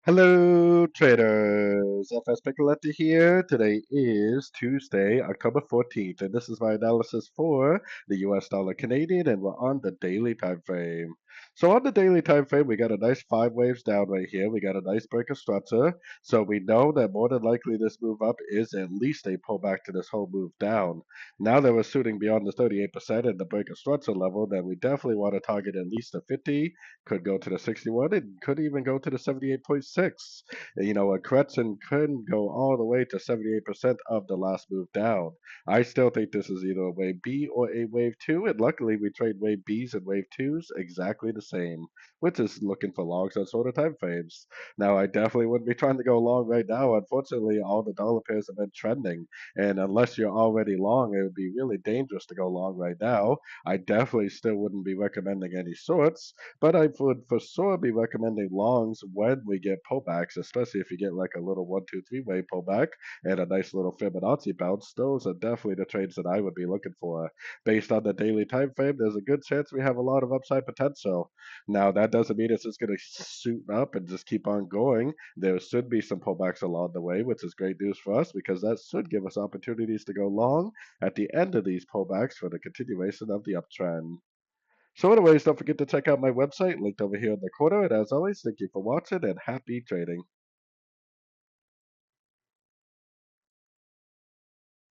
Hello, traders. FX Pip Collector here. Today is Tuesday, October 14th, and this is my analysis for the US dollar Canadian, and we're on the daily time frame. So on the daily time frame, we got a nice five waves down right here. We got a nice break of structure. So we know that more than likely this move up is at least a pullback to this whole move down. Now that we're shooting beyond the 38% and the break of structure level, then we definitely want to target at least the 50, could go to the 61, and could even go to the 78.6. A correction could go all the way to 78% of the last move down. I still think this is either a wave B or a wave 2, and luckily we trade wave Bs and wave 2s exactly the same, which is looking for longs on shorter time frames. Now, I definitely wouldn't be trying to go long right now. Unfortunately, all the dollar pairs have been trending, and unless you're already long, it would be really dangerous to go long right now. I definitely still wouldn't be recommending any shorts, but I would for sure be recommending longs when we get pullbacks, especially if you get like a little 1, 2, 3 way pullback and a nice little Fibonacci bounce. Those are definitely the trades that I would be looking for. Based on the daily time frame, there's a good chance we have a lot of upside potential. Now, that doesn't mean it's just going to shoot up and just keep on going. There should be some pullbacks along the way, which is great news for us because that should give us opportunities to go long at the end of these pullbacks for the continuation of the uptrend. So anyways, don't forget to check out my website linked over here in the corner. And as always, thank you for watching and happy trading.